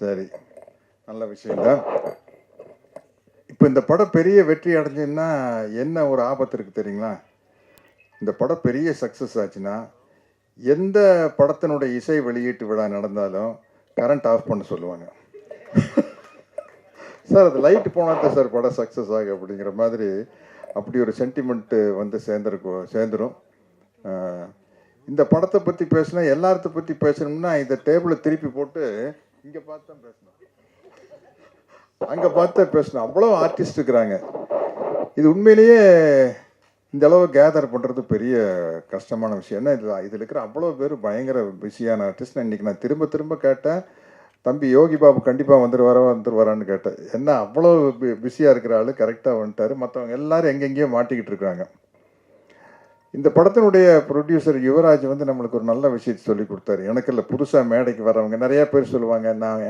சரி, நல்ல விஷயம்தான். இப்போ இந்த படம் பெரிய வெற்றி அடைஞ்சுன்னா என்ன ஒரு ஆபத்து இருக்குது தெரியுங்களா? இந்த படம் பெரிய சக்ஸஸ் ஆச்சுன்னா எந்த படத்தினுடைய இசை வெளியீட்டு விழா நடந்தாலும் கரண்ட் ஆஃப் பண்ண சொல்லுவாங்க. சார் அது லைட்டு போனால் தான் சார் படம் சக்ஸஸ் ஆகும் அப்படிங்கிற மாதிரி அப்படி ஒரு சென்டிமெண்ட்டு வந்து சேர்ந்துடும். இந்த படத்தை பற்றி பேசினா எல்லாத்த பற்றி பேசணும்னா இந்த டேபிளை திருப்பி போட்டு இங்கே பார்த்து தான் பேசணும், அங்கே பார்த்து தான் பேசணும். அவ்வளோ ஆர்டிஸ்ட் இருக்கிறாங்க. இது உண்மையிலேயே இந்த அளவு கேதர் பண்ணுறது பெரிய கஷ்டமான விஷயம். ஏன்னா இதில் இருக்கிற அவ்வளோ பேர் பயங்கர பிஸியான ஆர்டிஸ்ட். இன்றைக்கி நான் திரும்ப திரும்ப கேட்டேன், தம்பி யோகி பாபு கண்டிப்பாக வந்துருவாரான்னு கேட்டேன். என்ன அவ்வளோ பிஸியாக இருக்கிற ஆள் கரெக்டாக வந்துட்டார். மற்றவங்க எல்லாரும் எங்கெங்கேயோ மாட்டிக்கிட்டு இருக்காங்க. இந்த படத்தினுடைய ப்ரொடியூசர் யுவராஜ் வந்து நம்மளுக்கு ஒரு நல்ல விஷயத்தை சொல்லி கொடுத்தாரு. எனக்கு இல்லை, புதுசாக மேடைக்கு வரவங்க நிறையா பேர் சொல்லுவாங்க, நான்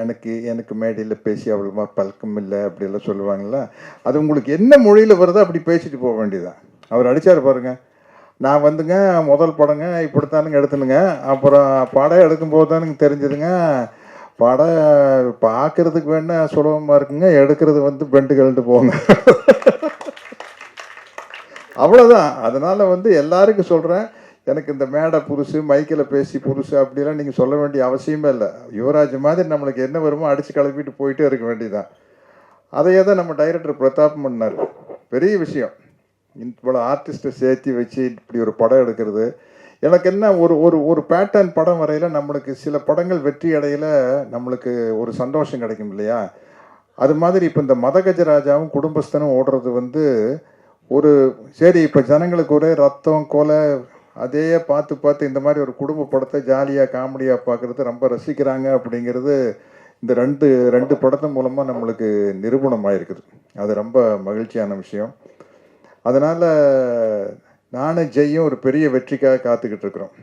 எனக்கு மேடையில் பேசி அவ்வளோமா பழக்கம் இல்லை அப்படியெல்லாம் சொல்லுவாங்கள்ல. அது உங்களுக்கு என்ன மொழியில் வருதோ அப்படி பேசிட்டு போக வேண்டியதான். அவர் அடித்தார் பாருங்க, நான் வந்துங்க முதல் படங்க இப்படித்தானுங்க எடுத்துனுங்க, அப்புறம் படம் எடுக்கும்போது தானுங்க தெரிஞ்சதுங்க, படம் பார்க்கறதுக்கு வேணா சுலபமாக இருக்குங்க, எடுக்கிறது வந்து பெண்டு கழண்டு போங்க. அவ்வளோதான். அதனால் வந்து எல்லாருக்கும் சொல்கிறேன், எனக்கு இந்த மேடை புதுசு, மைக்கில் பேசி புதுசு அப்படிலாம் நீங்கள் சொல்ல வேண்டிய அவசியமே இல்லை. யுவராஜ் மாதிரி நம்மளுக்கு என்ன வருமோ அடித்து கிளப்பிட்டு போயிட்டே இருக்க வேண்டியதான். அதையே தான் நம்ம டைரக்டர் பிரதாப் பண்ணார். பெரிய விஷயம். இவ்வளோ ஆர்டிஸ்ட்டை சேர்த்து வச்சு இப்படி ஒரு படம் எடுக்கிறது. எனக்கு என்ன ஒரு ஒரு ஒரு பேட்டர்ன் படம் வரையில் நம்மளுக்கு சில படங்கள் வெற்றி அடையில நம்மளுக்கு ஒரு சந்தோஷம் கிடைக்கும் இல்லையா? அது மாதிரி இப்போ இந்த மதகஜராஜாவும் குடும்பஸ்தனும் ஓடுறது வந்து ஒரு சரி, இப்போ ஜனங்களுக்கு ஒரே ரத்தம் கொலை அதையே பார்த்து பார்த்து இந்த மாதிரி ஒரு குடும்ப படத்தை ஜாலியாக காமெடியாக பார்க்குறது ரொம்ப ரசிக்கிறாங்க அப்படிங்கிறது இந்த ரெண்டு படத்தின் மூலமாக நம்மளுக்கு நிரூபணமாக இருக்குது. அது ரொம்ப மகிழ்ச்சியான விஷயம். அதனால் நானும் ஜெய்யும் ஒரு பெரிய வெற்றிக்காக காத்துக்கிட்டு இருக்கிறோம்.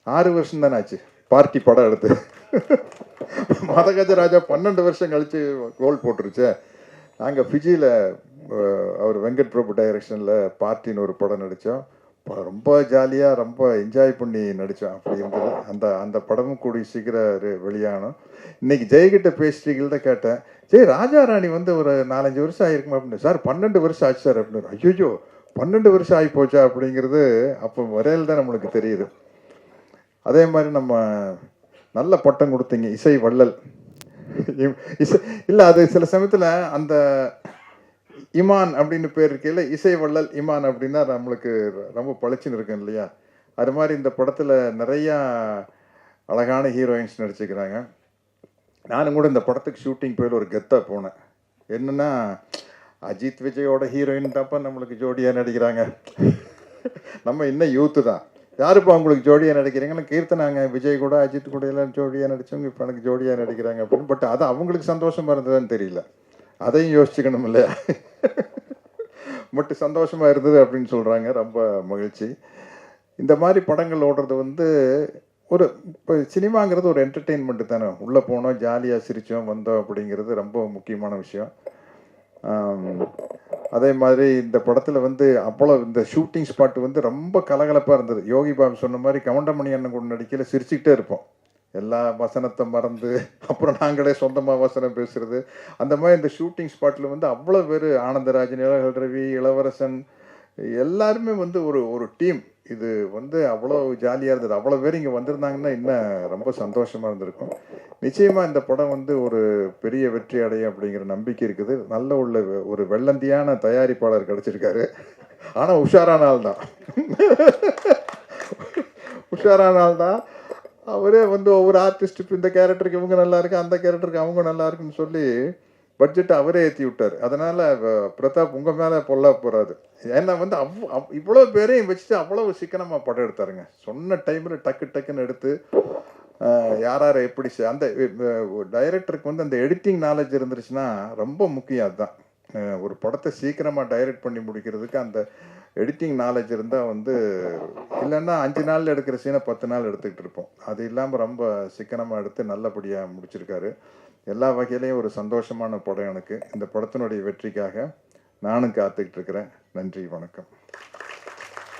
6 வருஷம் தானே ஆச்சு பார்ட்டி படம் எடுத்து. மதகஜராஜா 12 வருஷம் கழித்து கோல் போட்டுருச்சு. நாங்கள் ஃபிஜியில் அவர் வெங்கட் பிரபு டைரக்ஷனில் பார்ட்டின்னு ஒரு படம் நடித்தோம். ரொம்ப ஜாலியாக ரொம்ப என்ஜாய் பண்ணி நடித்தோம். அப்படி இருந்தது. அந்த படமும் கூடி சீக்கிரம் வெளியானோம். இன்னைக்கு ஜெய்கிட்ட பேசிட்டீங்கள்ட்ட கேட்டேன், ஜெய் ராஜா ராணி வந்து ஒரு 4-5 வருஷம் ஆயிருக்குமா அப்படின்னு. சார் 12 வருஷம் ஆச்சு சார் அப்படின்னு. ஐயோ 12 வருஷம் ஆகி போச்சா அப்படிங்கிறது அப்போ வரையில் தான் நம்மளுக்கு தெரியுது. அதே மாதிரி நம்ம நல்ல பட்டம் கொடுத்தீங்க, இசை வள்ளல். இல்லை, அது சில சமயத்தில் அந்த இமான் அப்படின்னு பேர் இருக்கையில் இசை வள்ளல் இமான் அப்படின்னா நம்மளுக்கு ரொம்ப பளிச்சுன்னு இருக்கும் இல்லையா? அது மாதிரி இந்த படத்தில் நிறையா அழகான ஹீரோயின்ஸ் நடிச்சுக்கிறாங்க. நானும் கூட இந்த படத்துக்கு ஷூட்டிங் போய் ஒரு கெத்தாக போனேன். என்னென்னா, அஜித் விஜயோட ஹீரோயின் தான்ப்பா நம்மளுக்கு ஜோடியாக நடிக்கிறாங்க. நம்ம இன்னும் யூத்து தான். யாருப்பா அவங்களுக்கு ஜோடியாக நடிக்கிறீங்கன்னா கீர்த்தனாங்க, விஜய் கூட அஜித் கூட எல்லாம் ஜோடியாக நடித்தவங்க இப்போ எனக்கு ஜோடியாக நடிக்கிறாங்க அப்படின்னு. பட் அது அவங்களுக்கு சந்தோஷமாக இருந்ததுன்னு தெரியல. அதையும் யோசிச்சுக்கணும் இல்லையா? மட்டும் சந்தோஷமாக இருந்தது அப்படின்னு சொல்கிறாங்க. ரொம்ப மகிழ்ச்சி. இந்த மாதிரி படங்கள் ஓடுறது வந்து ஒரு இப்போ சினிமாங்கிறது ஒரு என்டர்டெயின்மெண்ட்டு தானே. உள்ளே போனோம், ஜாலியாக சிரித்தோம், வந்தோம் அப்படிங்கிறது ரொம்ப முக்கியமான விஷயம். அதே மாதிரி இந்த படத்தில் வந்து அவ்வளோ இந்த ஷூட்டிங் ஸ்பாட் வந்து ரொம்ப கலகலப்பாக இருந்தது. யோகி பாபு சொன்ன மாதிரி கவுண்டமணி அண்ணன் கூட நடிக்கல சிரிச்சுக்கிட்டே இருப்போம். எல்லா வசனத்தை மறந்து அப்புறம் நாங்களே சொந்தமாக வசனம் பேசுகிறது. அந்த மாதிரி இந்த ஷூட்டிங் ஸ்பாட்டில் வந்து அவ்வளோ பேர், ஆனந்தராஜன், இளகல் ரவி, இளவரசன் எல்லாருமே வந்து ஒரு டீம். இது வந்து அவ்வளோ ஜாலியாக இருந்தது. அவ்வளோ பேர் இங்கே வந்திருந்தாங்கன்னா இன்னும் ரொம்ப சந்தோஷமாக இருந்திருக்கும். நிச்சயமாக இந்த படம் வந்து ஒரு பெரிய வெற்றி அடையும் அப்படிங்கிற நம்பிக்கை இருக்குது. நல்ல ஒரு வெள்ளந்தியான தயாரிப்பாளர் கிடச்சிருக்காரு. ஆனால் உஷாரான ஆள் தான். உஷாரான ஆள் தான். அவரே வந்து ஒவ்வொரு ஆர்டிஸ்ட்டு இந்த கேரக்டருக்கு இவங்க நல்லா இருக்கு, அந்த கேரக்டருக்கு அவங்க நல்லா இருக்குன்னு சொல்லி பட்ஜெட்டை அவரே ஏற்றி விட்டார். அதனால் பிரதாப் உங்கள் மேலே பொல்லா போகிறாது. ஏன்னா வந்து இவ்வளோ பேரையும் வச்சுட்டு அவ்வளோ சிக்கனமாக படம் எடுத்தாருங்க. சொன்ன டைமில் டக்குன்னு எடுத்து யார் எப்படி அந்த டைரக்டருக்கு வந்து அந்த எடிட்டிங் நாலேஜ் இருந்துருச்சுன்னா ரொம்ப முக்கியம். அதுதான் ஒரு படத்தை சீக்கிரமாக டைரக்ட் பண்ணி முடிக்கிறதுக்கு அந்த எடிட்டிங் நாலேஜ் இருந்தால் வந்து, இல்லைன்னா 5 நாளில் எடுக்கிற சீனை 10 நாள் எடுத்துக்கிட்டு இருப்போம். அது இல்லாமல் ரொம்ப சிக்கனமாக எடுத்து நல்லபடியாக முடிச்சிருக்காரு. எல்லா வகையிலையும் ஒரு சந்தோஷமான படம் எனக்கு. இந்த படத்தினுடைய வெற்றிக்காக நானும் காத்துக்கிட்டு இருக்கிறேன். நன்றி, வணக்கம்.